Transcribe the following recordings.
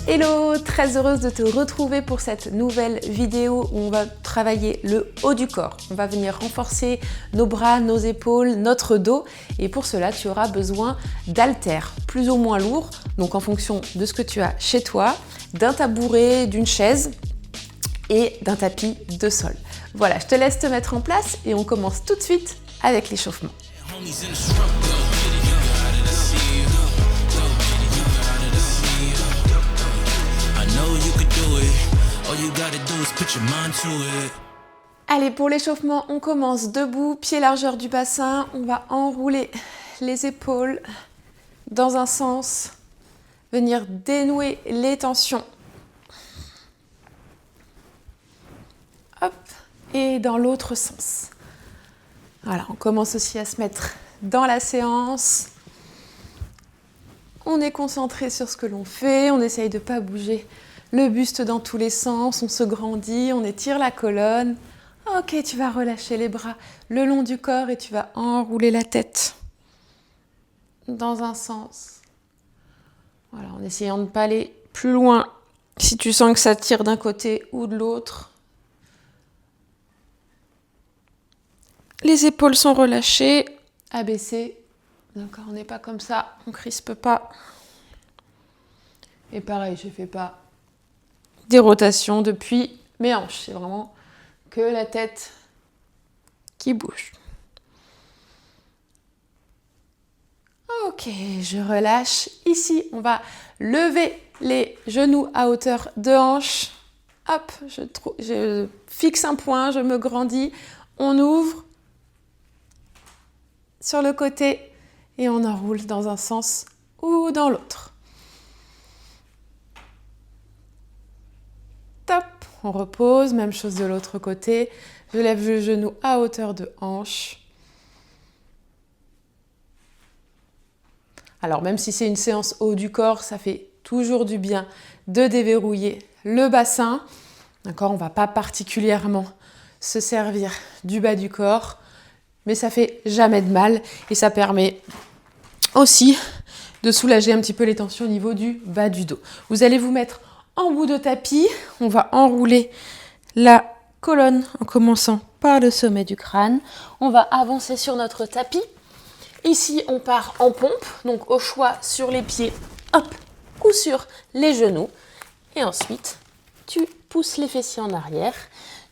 Hello, très heureuse de te retrouver pour cette nouvelle vidéo où on va travailler le haut du corps. On va venir renforcer nos bras, nos épaules, notre dos et pour cela tu auras besoin d'haltères plus ou moins lourds, donc en fonction de ce que tu as chez toi, d'un tabouret, d'une chaise et d'un tapis de sol. Voilà, je te laisse te mettre en place et on commence tout de suite avec l'échauffement. Allez, pour l'échauffement, on commence debout, pied largeur du bassin. On va enrouler les épaules dans un sens, venir dénouer les tensions. Hop, et dans l'autre sens. Voilà, on commence aussi à se mettre dans la séance. On est concentré sur ce que l'on fait, on essaye de ne pas bouger le buste dans tous les sens, on se grandit, on étire la colonne. Ok, tu vas relâcher les bras le long du corps et tu vas enrouler la tête dans un sens. Voilà, en essayant de ne pas aller plus loin. Si tu sens que ça tire d'un côté ou de l'autre. Les épaules sont relâchées, abaissées. D'accord, on n'est pas comme ça, on ne crispe pas. Et pareil, je ne fais pas des rotations depuis mes hanches. C'est vraiment que la tête qui bouge. Ok, je relâche. Ici, on va lever les genoux à hauteur de hanche. Hop, je fixe un point, je me grandis. On ouvre sur le côté et on enroule dans un sens ou dans l'autre. Top, on repose, même chose de l'autre côté. Je lève le genou à hauteur de hanche. Alors même si c'est une séance haut du corps, ça fait toujours du bien de déverrouiller le bassin. D'accord, on ne va pas particulièrement se servir du bas du corps, mais ça fait jamais de mal et ça permet aussi de soulager un petit peu les tensions au niveau du bas du dos. Vous allez vous mettre en bout de tapis, on va enrouler la colonne en commençant par le sommet du crâne. On va avancer sur notre tapis. Ici, on part en pompe, donc au choix sur les pieds, hop, ou sur les genoux. Et ensuite, tu pousses les fessiers en arrière.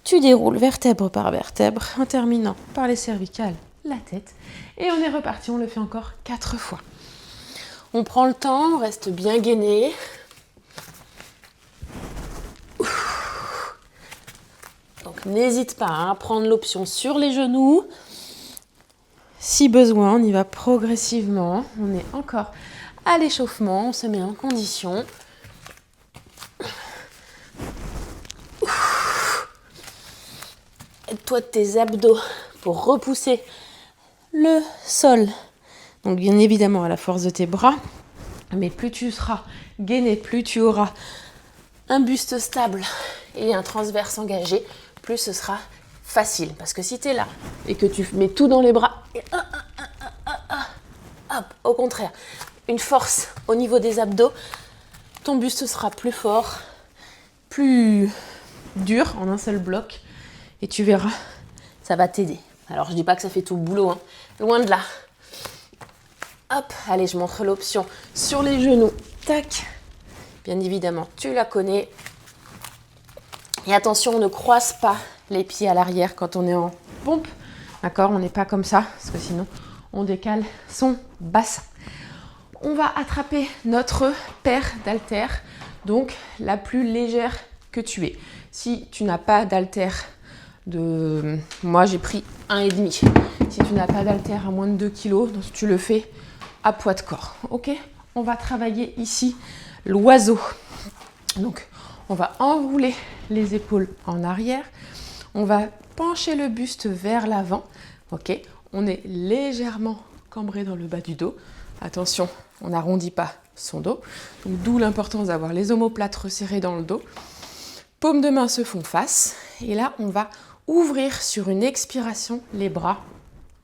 Tu déroules vertèbre par vertèbre en terminant par les cervicales, la tête. Et on est reparti, on le fait encore 4 fois. On prend le temps, on reste bien gainé. Donc n'hésite pas à prendre l'option sur les genoux. Si besoin, on y va progressivement. On est encore à l'échauffement, on se met en condition. Aide-toi de tes abdos pour repousser le sol. Donc bien évidemment à la force de tes bras. Mais plus tu seras gainé, plus tu auras un buste stable et un transverse engagé, plus ce sera facile. Parce que si tu es là et que tu mets tout dans les bras, et hop, au contraire, une force au niveau des abdos, ton buste sera plus fort, plus dur en un seul bloc et tu verras, ça va t'aider. Alors je dis pas que ça fait tout le boulot, hein. Loin de là. Hop, allez, je montre l'option sur les genoux. Tac. Bien évidemment, tu la connais. Et attention, on ne croise pas les pieds à l'arrière quand on est en pompe. D'accord, on n'est pas comme ça, parce que sinon, on décale son bassin. On va attraper notre paire d'haltères, donc la plus légère que tu aies. Si tu n'as pas d'haltères moi, j'ai pris 1,5. Si tu n'as pas d'haltères à moins de 2 kg, donc tu le fais à poids de corps. Ok, on va travailler ici l'oiseau. Donc, on va enrouler les épaules en arrière. On va pencher le buste vers l'avant. Ok, on est légèrement cambré dans le bas du dos. Attention, on n'arrondit pas son dos. Donc, d'où l'importance d'avoir les omoplates resserrées dans le dos. Paumes de main se font face. Et là, on va ouvrir sur une expiration les bras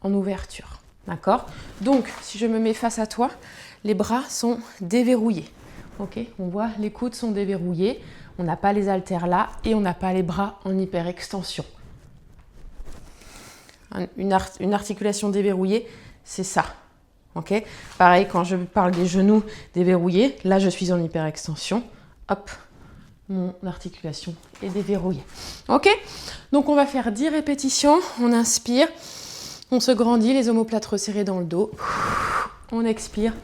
en ouverture. D'accord ? Donc, si je me mets face à toi, les bras sont déverrouillés. ok? On voit, les coudes sont déverrouillés, on n'a pas les haltères là et on n'a pas les bras en hyperextension. Une articulation déverrouillée, c'est ça, ok? Pareil, quand je parle des genoux déverrouillés, là je suis en hyperextension, hop, mon articulation est déverrouillée, ok? Donc on va faire 10 répétitions, on inspire, on se grandit, les omoplates resserrées dans le dos, on expire,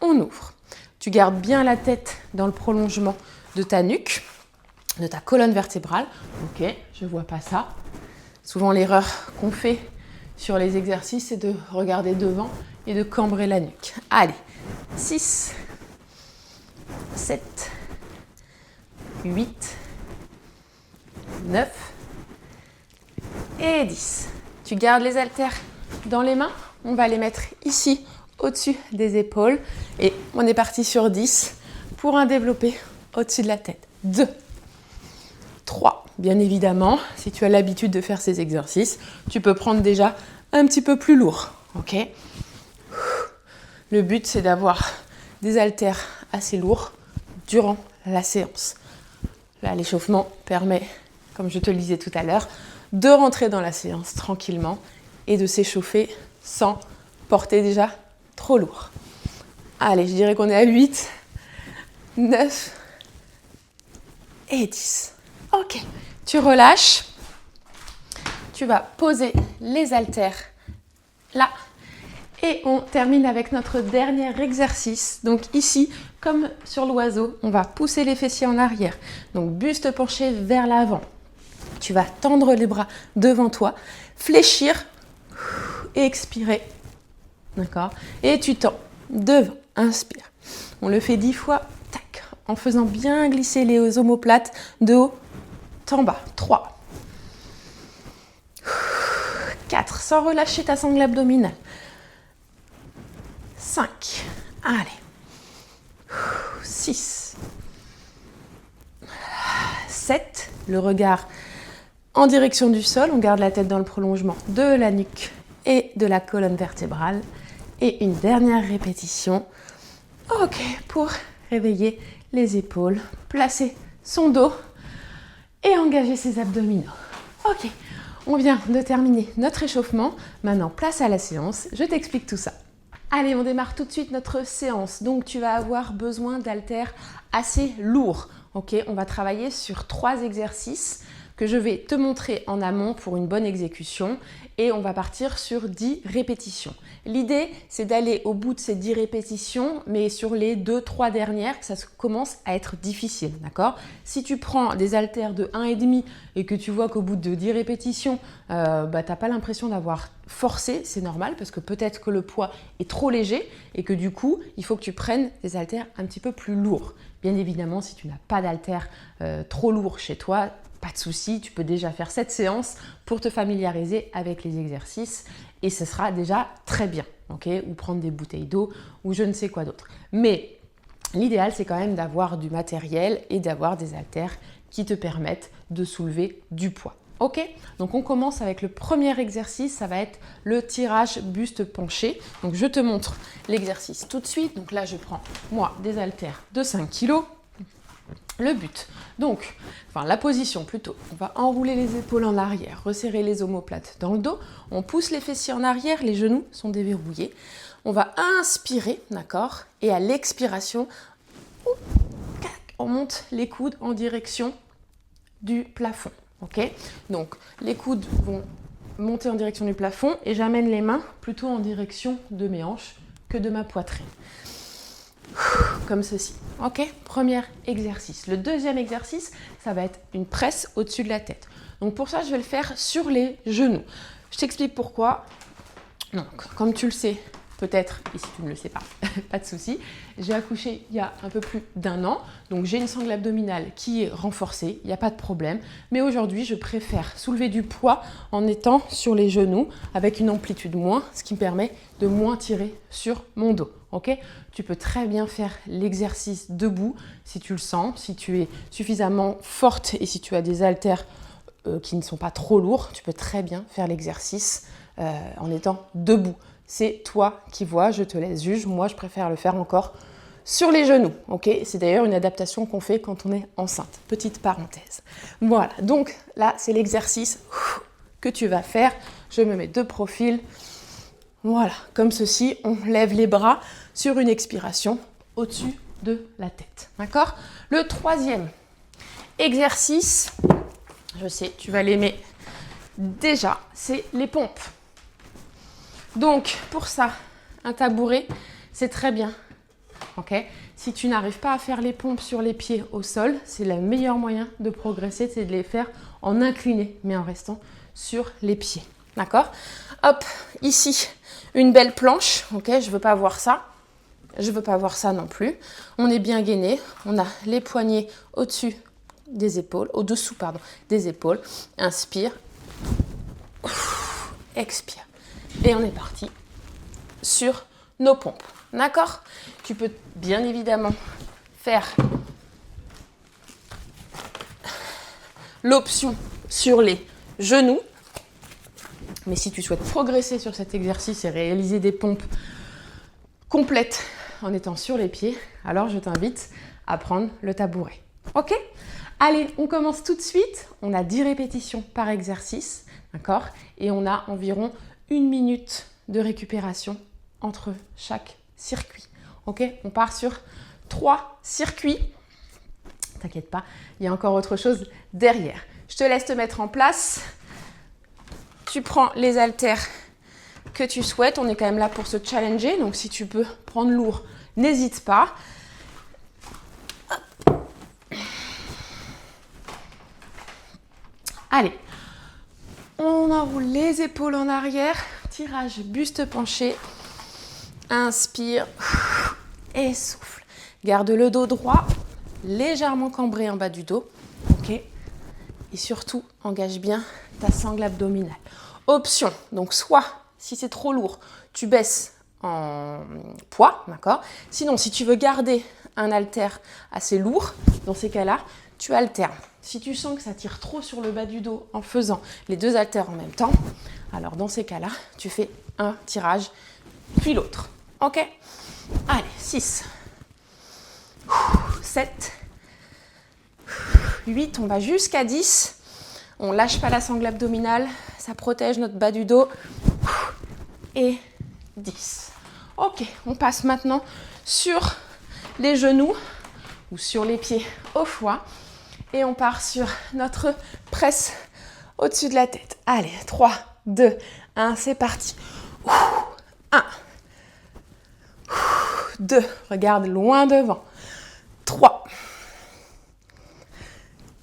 on ouvre. Tu gardes bien la tête dans le prolongement de ta nuque, de ta colonne vertébrale. Ok, je ne vois pas ça. Souvent, l'erreur qu'on fait sur les exercices, c'est de regarder devant et de cambrer la nuque. Allez, 6, 7, 8, 9 et 10. Tu gardes les haltères dans les mains. On va les mettre ici, au-dessus des épaules. Et on est parti sur 10 pour un développé au-dessus de la tête. 2, 3. Bien évidemment, si tu as l'habitude de faire ces exercices, tu peux prendre déjà un petit peu plus lourd. Ok ? Le but, c'est d'avoir des haltères assez lourds durant la séance. Là, l'échauffement permet, comme je te le disais tout à l'heure, de rentrer dans la séance tranquillement et de s'échauffer sans porter déjà trop lourd. Allez, je dirais qu'on est à 8, 9 et 10. Ok, tu relâches. Tu vas poser les haltères là. Et on termine avec notre dernier exercice. Donc ici, comme sur l'oiseau, on va pousser les fessiers en arrière. Donc buste penché vers l'avant. Tu vas tendre les bras devant toi, fléchir et expirer. D'accord ? Et tu tends devant, inspire. On le fait 10 fois, tac, en faisant bien glisser les omoplates de haut en bas. 3, 4, sans relâcher ta sangle abdominale. 5, allez, 6, 7, le regard en direction du sol, on garde la tête dans le prolongement de la nuque et de la colonne vertébrale. Et une dernière répétition, ok, pour réveiller les épaules, placer son dos et engager ses abdominaux. Ok, on vient de terminer notre échauffement, maintenant place à la séance, je t'explique tout ça. Allez, on démarre tout de suite notre séance. Donc, tu vas avoir besoin d'haltères assez lourds. Ok, on va travailler sur 3 exercices que je vais te montrer en amont pour une bonne exécution et on va partir sur 10 répétitions. L'idée, c'est d'aller au bout de ces 10 répétitions, mais sur les 2-3 dernières, ça commence à être difficile, d'accord ? Si tu prends des haltères de 1,5 et que tu vois qu'au bout de 10 répétitions, tu n'as pas l'impression d'avoir forcé, c'est normal parce que peut-être que le poids est trop léger et que du coup, il faut que tu prennes des haltères un petit peu plus lourds. Bien évidemment, si tu n'as pas d'haltères trop lourds chez toi, pas de souci, tu peux déjà faire cette séance pour te familiariser avec les exercices et ce sera déjà très bien, ok ? Ou prendre des bouteilles d'eau ou je ne sais quoi d'autre. Mais l'idéal, c'est quand même d'avoir du matériel et d'avoir des haltères qui te permettent de soulever du poids. Ok ? Donc on commence avec le premier exercice, ça va être le tirage buste penché. Donc je te montre l'exercice tout de suite. Donc là, je prends moi des haltères de 5 kg. Le but, donc, la position plutôt, on va enrouler les épaules en arrière, resserrer les omoplates dans le dos, on pousse les fessiers en arrière, les genoux sont déverrouillés. On va inspirer, d'accord ? Et à l'expiration, on monte les coudes en direction du plafond, ok ? Donc, les coudes vont monter en direction du plafond et j'amène les mains plutôt en direction de mes hanches que de ma poitrine. Comme ceci, ok ? Premier exercice. Le deuxième exercice, ça va être une presse au-dessus de la tête. Donc pour ça, je vais le faire sur les genoux. Je t'explique pourquoi. Donc, comme tu le sais, peut-être, et si tu ne le sais pas, pas de souci, j'ai accouché il y a un peu plus d'1 an, donc j'ai une sangle abdominale qui est renforcée, il n'y a pas de problème, mais aujourd'hui je préfère soulever du poids en étant sur les genoux avec une amplitude moins, ce qui me permet de moins tirer sur mon dos. Okay ? Tu peux très bien faire l'exercice debout si tu le sens, si tu es suffisamment forte et si tu as des haltères qui ne sont pas trop lourds, tu peux très bien faire l'exercice en étant debout. C'est toi qui vois, je te laisse juger. Moi, je préfère le faire encore sur les genoux, ok? C'est d'ailleurs une adaptation qu'on fait quand on est enceinte, petite parenthèse. Voilà, donc là, c'est l'exercice que tu vas faire. Je me mets de profil. Voilà, comme ceci, on lève les bras sur une expiration au-dessus de la tête, d'accord? Le troisième exercice, je sais, tu vas l'aimer déjà, c'est les pompes. Donc, pour ça, un tabouret, c'est très bien, ok? Si tu n'arrives pas à faire les pompes sur les pieds au sol, c'est le meilleur moyen de progresser, c'est de les faire en incliné, mais en restant sur les pieds, d'accord? Hop, ici, une belle planche, ok? Je ne veux pas voir ça. Je ne veux pas voir ça non plus. On est bien gainé. On a les poignets au-dessus des épaules, au-dessous, pardon, des épaules. Inspire. Expire. Et on est parti sur nos pompes. D'accord? Tu peux bien évidemment faire l'option sur les genoux. Mais si tu souhaites progresser sur cet exercice et réaliser des pompes complètes en étant sur les pieds, alors je t'invite à prendre le tabouret. Ok? Allez, on commence tout de suite. On a 10 répétitions par exercice, d'accord? Et on a environ 1 minute de récupération entre chaque circuit. Ok? On part sur 3 circuits. T'inquiète pas, il y a encore autre chose derrière. Je te laisse te mettre en place. Tu prends les haltères que tu souhaites. On est quand même là pour se challenger. Donc, si tu peux prendre lourd, n'hésite pas. Hop. Allez. On enroule les épaules en arrière. Tirage buste penché. Inspire. Et souffle. Garde le dos droit. Légèrement cambré en bas du dos. Ok. Et surtout, engage bien ta sangle abdominale. Option. Donc, soit si c'est trop lourd, tu baisses en poids, d'accord? Sinon, si tu veux garder un haltère assez lourd, dans ces cas-là, tu alternes. Si tu sens que ça tire trop sur le bas du dos en faisant les 2 haltères en même temps, alors dans ces cas-là, tu fais un tirage, puis l'autre. Ok? Allez, 6, 7, 8, on va jusqu'à 10. On ne lâche pas la sangle abdominale, ça protège notre bas du dos. Et 10. Ok, on passe maintenant sur les genoux ou sur les pieds au foie. Et on part sur notre presse au-dessus de la tête. Allez, 3, 2, 1, c'est parti. 1, 2, regarde loin devant. 3,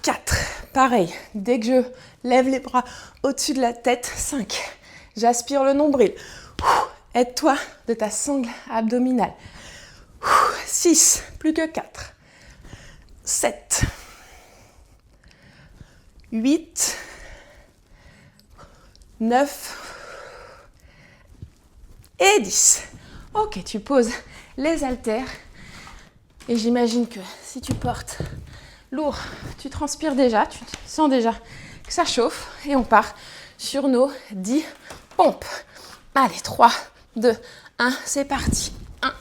4, pareil, dès que je lève les bras au-dessus de la tête. 5, j'aspire le nombril. Aide-toi de ta sangle abdominale. 6, plus que 4. 7, 8, 9 et 10. Ok, tu poses les haltères. Et j'imagine que si tu portes lourd, tu transpires déjà, tu sens déjà que ça chauffe. Et on part sur nos 10 pompes. Allez, 3, 2, 1, c'est parti. 1,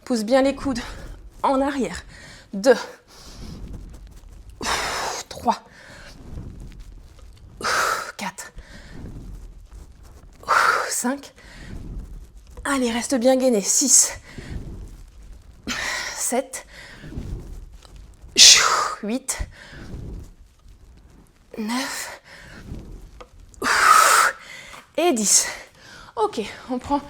pousse bien les coudes en arrière. 2, 3, 4, 5. Allez, reste bien gainé. 6, 7, 8, 9 et 10. Ok, on prend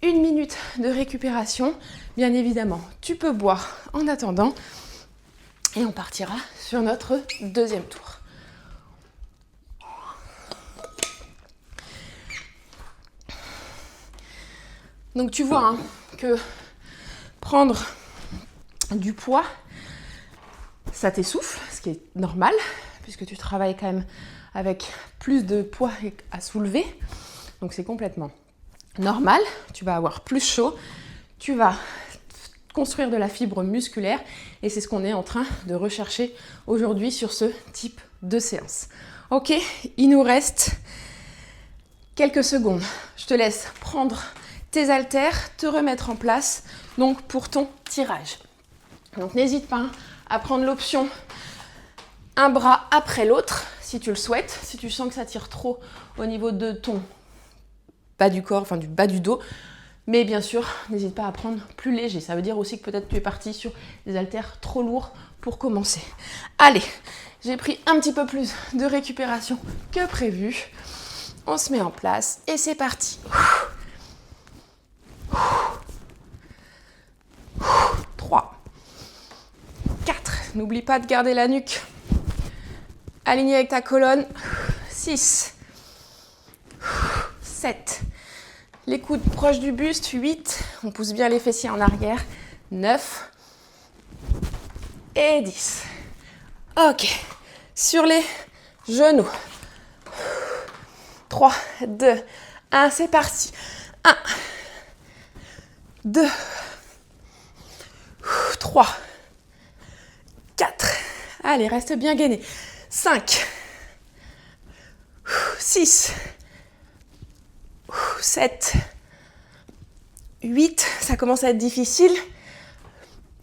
1 minute de récupération. Bien évidemment, tu peux boire en attendant. Et on partira sur notre deuxième tour. Donc tu vois hein, que prendre du poids, ça t'essouffle, ce qui est normal, puisque tu travailles quand même avec plus de poids à soulever. Donc c'est complètement normal. Tu vas avoir plus chaud, tu vas construire de la fibre musculaire et c'est ce qu'on est en train de rechercher aujourd'hui sur ce type de séance. Ok, il nous reste quelques secondes. Je te laisse prendre tes haltères, te remettre en place. donc pour ton tirage. Donc n'hésite pas à prendre l'option un bras après l'autre si tu le souhaites. Si tu sens que ça tire trop au niveau de ton bas du corps, enfin du bas du dos. Mais bien sûr, n'hésite pas à prendre plus léger. Ça veut dire aussi que peut-être tu es parti sur des haltères trop lourds pour commencer. Allez, j'ai pris un petit peu plus de récupération que prévu. On se met en place et c'est parti. 3, 4. N'oublie pas de garder la nuque alignée avec ta colonne. 6, 7. Les coudes proches du buste. 8. On pousse bien les fessiers en arrière. 9 et 10. Ok. Sur les genoux. 3, 2, 1. C'est parti. 1, 2, 3, 4. Allez, reste bien gainé. 5, 6, 7, 8. Ça commence à être difficile.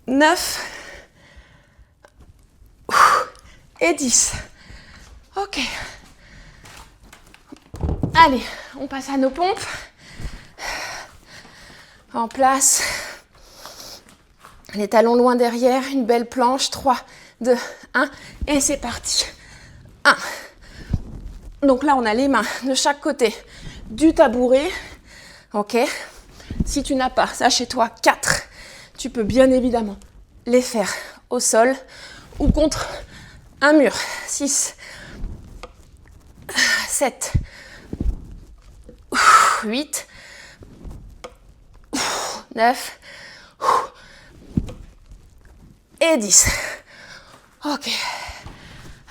9 et 10. Ok. Allez, on passe à nos pompes. En place. Les talons loin derrière, une belle planche. 3, 2, 1 et c'est parti. 1. Donc là, on a les mains de chaque côté du tabouret. Ok. Si tu n'as pas ça chez toi, 4. Tu peux bien évidemment les faire au sol ou contre un mur. 6, 7, 8, 9 et 10. Ok.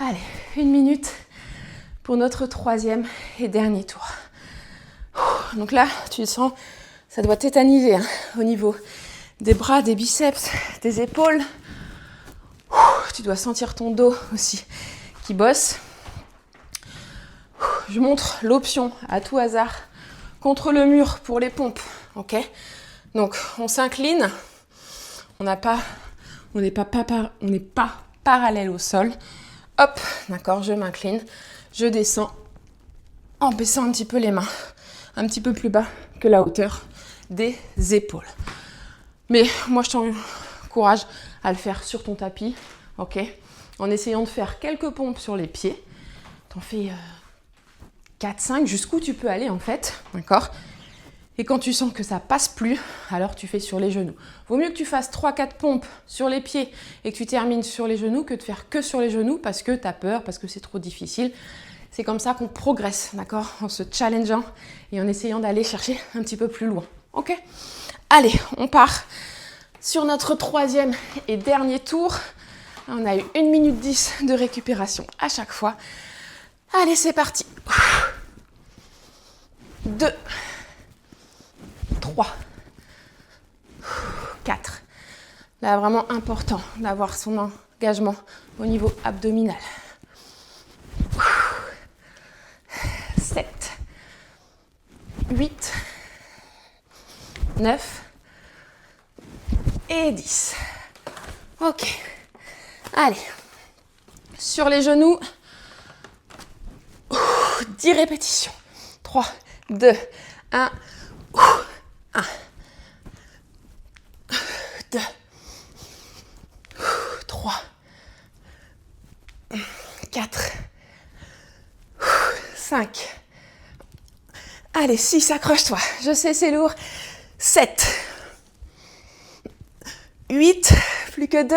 Allez, 1 minute pour notre 3e et dernier tour. Donc là, tu sens, ça doit tétaniser au niveau des bras, des biceps, des épaules. Tu dois sentir ton dos aussi qui bosse. Je montre l'option à tout hasard contre le mur pour les pompes. Ok. Donc on s'incline, on n'est pas parallèle au sol. Hop, d'accord, je m'incline, je descends en baissant un petit peu les mains, un petit peu plus bas que la hauteur des épaules. Mais moi je t'encourage à le faire sur ton tapis, ok, en essayant de faire quelques pompes sur les pieds. T'en fais 4-5, jusqu'où tu peux aller en fait, d'accord. Et quand tu sens que ça passe plus, alors tu fais sur les genoux. Vaut mieux que tu fasses 3-4 pompes sur les pieds et que tu termines sur les genoux que de faire que sur les genoux parce que tu as peur, parce que c'est trop difficile. C'est comme ça qu'on progresse, d'accord, en se challengeant et en essayant d'aller chercher un petit peu plus loin. Ok. Allez, on part sur notre 3e et dernier tour. On a eu 1 minute 10 de récupération à chaque fois. Allez, c'est parti. 2, 3, 4. Là, vraiment important d'avoir son engagement au niveau abdominal. 7, 8, 9 et 10. Ok. Allez. Sur les genoux. 10 répétitions. 3, 2, 1. 1, 2, 3, 4, 5. Allez, 6, accroche-toi. Je sais, c'est lourd. 7, 8, plus que 2,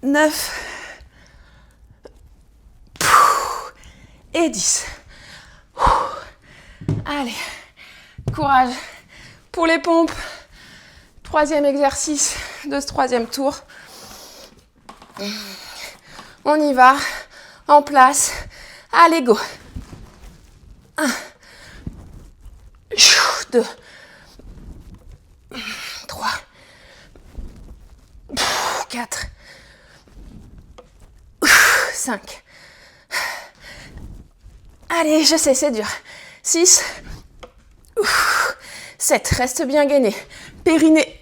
9 et 10. Allez, courage pour les pompes. 3e exercice de ce 3e tour. On y va, en place. Allez, go. 1, 2, 3, 4, 5. Allez, je sais, c'est dur. 6, 7, reste bien gainé. Périnée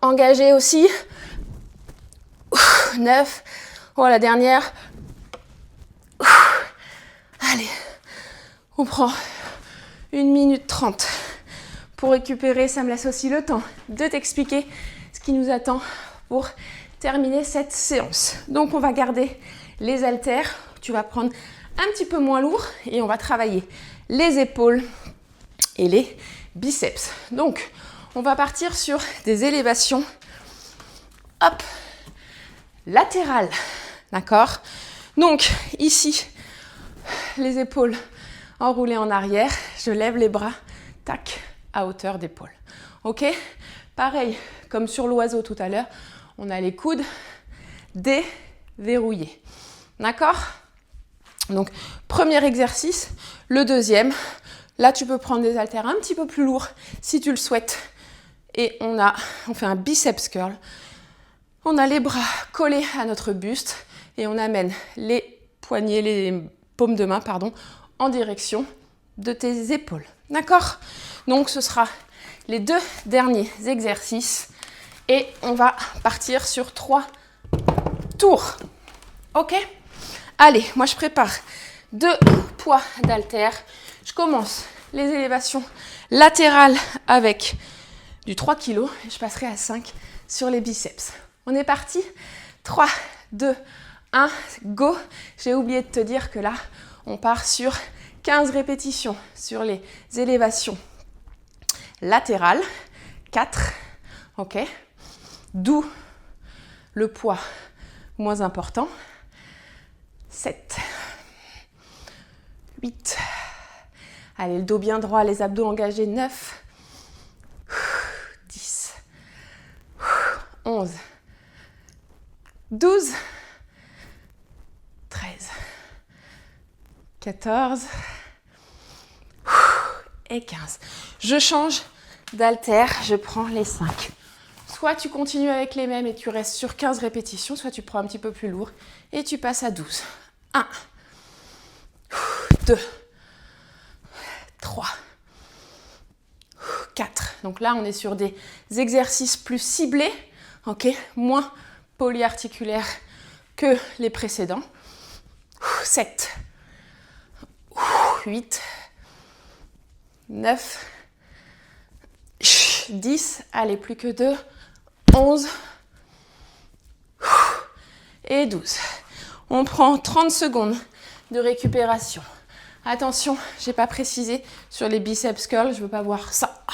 Engagé aussi. 9. Oh, la dernière. Allez, on prend 1 minute 30 pour récupérer. Ça me laisse aussi le temps de t'expliquer ce qui nous attend pour terminer cette séance. Donc, on va garder les haltères. Tu vas prendre un petit peu moins lourd et on va travailler les épaules et les biceps. Donc, on va partir sur des élévations, hop, latérales, d'accord? Donc, ici, les épaules enroulées en arrière, je lève les bras, tac, à hauteur d'épaule. Ok? Pareil, comme sur l'oiseau tout à l'heure, on a les coudes déverrouillés. D'accord? Donc, premier exercice. Le deuxième, là, tu peux prendre des haltères un petit peu plus lourds si tu le souhaites. Et on fait un biceps curl. On a les bras collés à notre buste et on amène les poignets, les paumes de main, en direction de tes épaules. D'accord? Donc, ce sera les 2 derniers exercices et on va partir sur 3 tours. Ok? Allez, moi je prépare 2 poids d'haltères. Je commence les élévations latérales avec du 3 kg et je passerai à 5 sur les biceps. On est parti? 3, 2, 1, go! J'ai oublié de te dire que là, on part sur 15 répétitions sur les élévations latérales. 4, ok? D'où le poids moins important. 7, 8, allez, le dos bien droit, les abdos engagés, 9, 10, 11, 12, 13, 14 et 15. Je change d'haltère, je prends les 5. Soit tu continues avec les mêmes et tu restes sur 15 répétitions, soit tu prends un petit peu plus lourd et tu passes à 12. 1, 2, 3, 4. Donc là, on est sur des exercices plus ciblés, ok, moins polyarticulaires que les précédents. 7, 8, 9, 10, allez, plus que 2, 11 et 12. On prend 30 secondes de récupération. Attention, je n'ai pas précisé sur les biceps curls, je ne veux pas voir ça.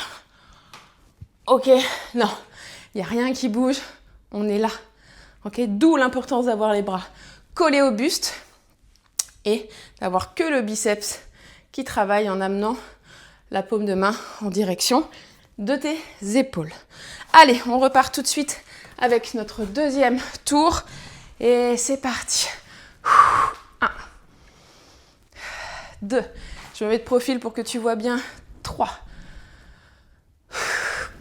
Ok, non, il n'y a rien qui bouge, on est là. Ok, d'où l'importance d'avoir les bras collés au buste et d'avoir que le biceps qui travaille en amenant la paume de main en direction de tes épaules. Allez, on repart tout de suite avec notre deuxième tour et c'est parti. 1, 2, je me mets de profil pour que tu vois bien. 3,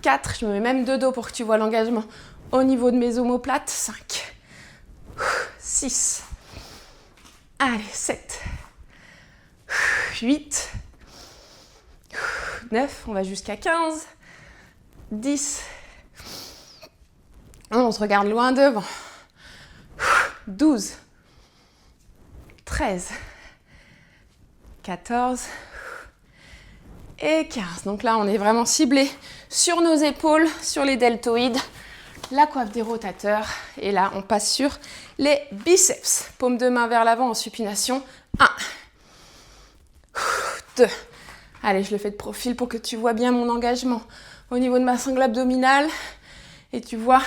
4, je me mets même de dos pour que tu vois l'engagement au niveau de mes omoplates. 5, 6, allez, 7, 8, 9, on va jusqu'à 15, 10, on se regarde loin devant, 12, 13, 14 et 15. Donc là, on est vraiment ciblé sur nos épaules, sur les deltoïdes, la coiffe des rotateurs. Et là, on passe sur les biceps. Paume de main vers l'avant en supination. 1, 2. Allez, je le fais de profil pour que tu vois bien mon engagement au niveau de ma sangle abdominale. Et tu vois,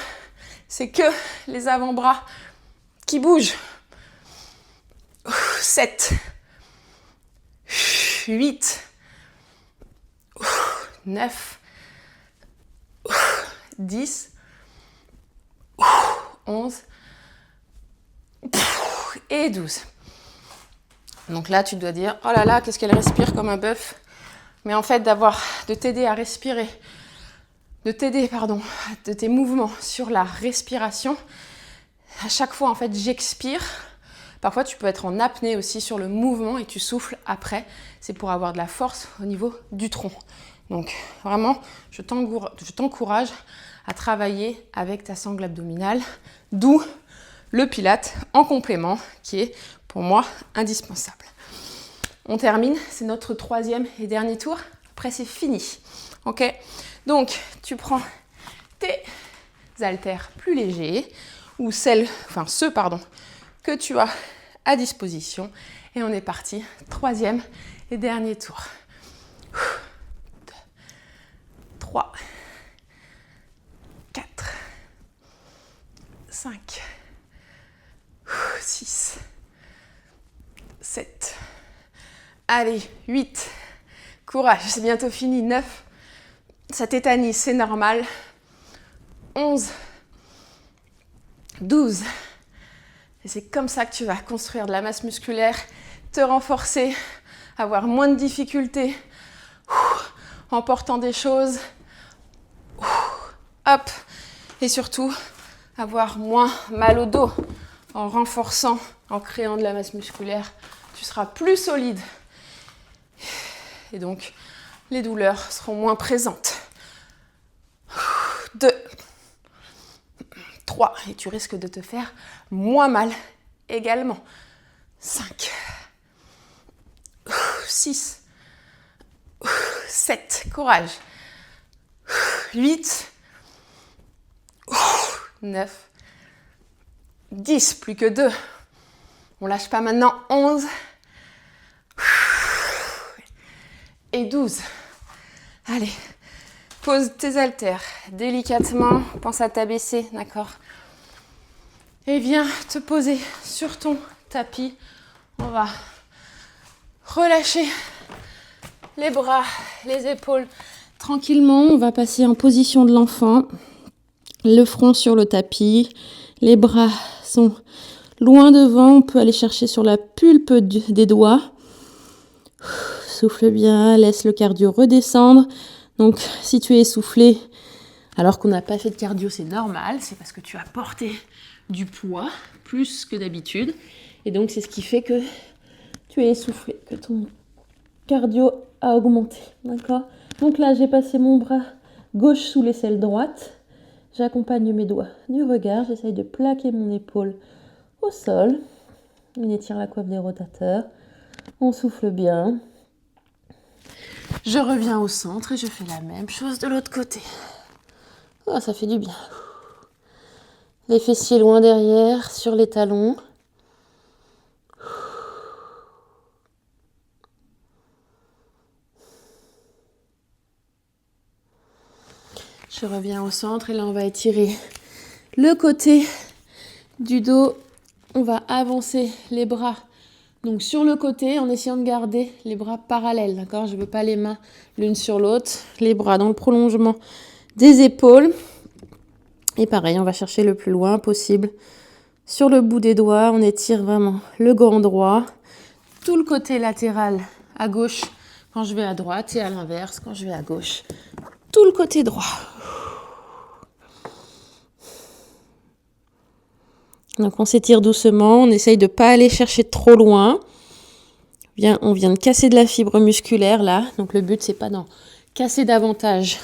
c'est que les avant-bras qui bougent. 7, 8, 9, 10, 11 et 12. Donc là, tu dois dire, oh là là, qu'est-ce qu'elle respire comme un bœuf. Mais en fait, de t'aider à respirer, de tes mouvements sur la respiration. À chaque fois, en fait, j'expire. Parfois, tu peux être en apnée aussi sur le mouvement et tu souffles après. C'est pour avoir de la force au niveau du tronc. Donc vraiment, je t'encourage à travailler avec ta sangle abdominale, d'où le pilate en complément qui est pour moi indispensable. On termine, c'est notre 3e et dernier tour. Après, c'est fini. Ok? Donc, tu prends tes haltères plus légers ou ceux que tu as à disposition. Et on est parti. 3e et dernier tour. 2, 3, 4, 5, 6, 7. Allez, 8. Courage, c'est bientôt fini. 9. Ça tétanise, c'est normal. 11. 12. Et c'est comme ça que tu vas construire de la masse musculaire, te renforcer, avoir moins de difficultés en portant des choses. Hop. Et surtout, avoir moins mal au dos en renforçant, en créant de la masse musculaire. Tu seras plus solide. Et donc, les douleurs seront moins présentes. 2, 3, et tu risques de te faire moins mal également. 5, 6, 7, courage. 8, 9, 10, plus que 2. On lâche pas maintenant. 11 et 12. Allez, pose tes haltères délicatement. Pense à t'abaisser, d'accord? Et viens te poser sur ton tapis. On va relâcher les bras, les épaules tranquillement. On va passer en position de l'enfant. Le front sur le tapis. Les bras sont loin devant. On peut aller chercher sur la pulpe des doigts. Souffle bien, laisse le cardio redescendre. Donc, si tu es essoufflé, alors qu'on n'a pas fait de cardio, c'est normal. C'est parce que tu as porté du poids, plus que d'habitude. Et donc, c'est ce qui fait que tu es essoufflé, que ton cardio a augmenté. D'accord? Donc là, j'ai passé mon bras gauche sous l'aisselle droite. J'accompagne mes doigts du regard. J'essaye de plaquer mon épaule au sol. On étire la coiffe des rotateurs. On souffle bien. Je reviens au centre et je fais la même chose de l'autre côté. Oh, ça fait du bien. Les fessiers loin derrière, sur les talons. Je reviens au centre et là, on va étirer le côté du dos. On va avancer les bras donc sur le côté en essayant de garder les bras parallèles, d'accord? Je ne veux pas les mains l'une sur l'autre, les bras dans le prolongement des épaules. Et pareil, on va chercher le plus loin possible. Sur le bout des doigts, on étire vraiment le gant droit, tout le côté latéral à gauche quand je vais à droite et à l'inverse quand je vais à gauche, tout le côté droit. Donc on s'étire doucement, on essaye de ne pas aller chercher trop loin. On vient de casser de la fibre musculaire là, donc le but c'est pas d'en casser davantage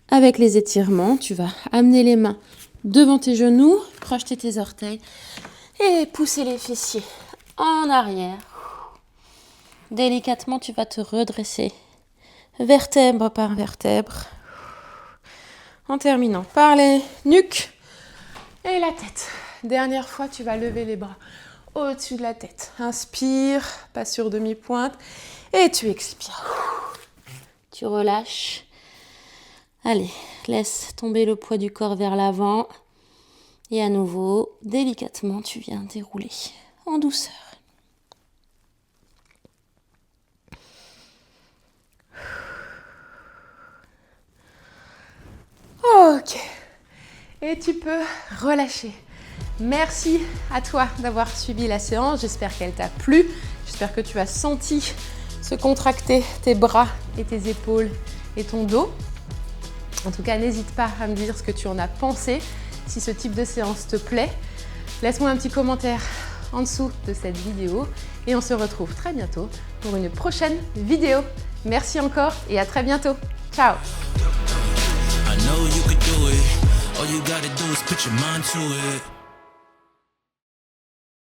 avec les étirements. Tu vas amener les mains devant tes genoux, projeter tes orteils et pousser les fessiers en arrière. Délicatement, tu vas te redresser vertèbre par vertèbre en terminant par les nuques et la tête. Dernière fois, tu vas lever les bras au-dessus de la tête. Inspire, pas sur demi-pointe. Et tu expires. Tu relâches. Allez, laisse tomber le poids du corps vers l'avant. Et à nouveau, délicatement, tu viens dérouler en douceur. Ok. Et tu peux relâcher. Merci à toi d'avoir suivi la séance. J'espère qu'elle t'a plu. J'espère que tu as senti se contracter tes bras et tes épaules et ton dos. En tout cas, n'hésite pas à me dire ce que tu en as pensé. Si ce type de séance te plaît, laisse-moi un petit commentaire en dessous de cette vidéo. Et on se retrouve très bientôt pour une prochaine vidéo. Merci encore et à très bientôt. Ciao. I know you could do it. All you gotta do is put your mind to it.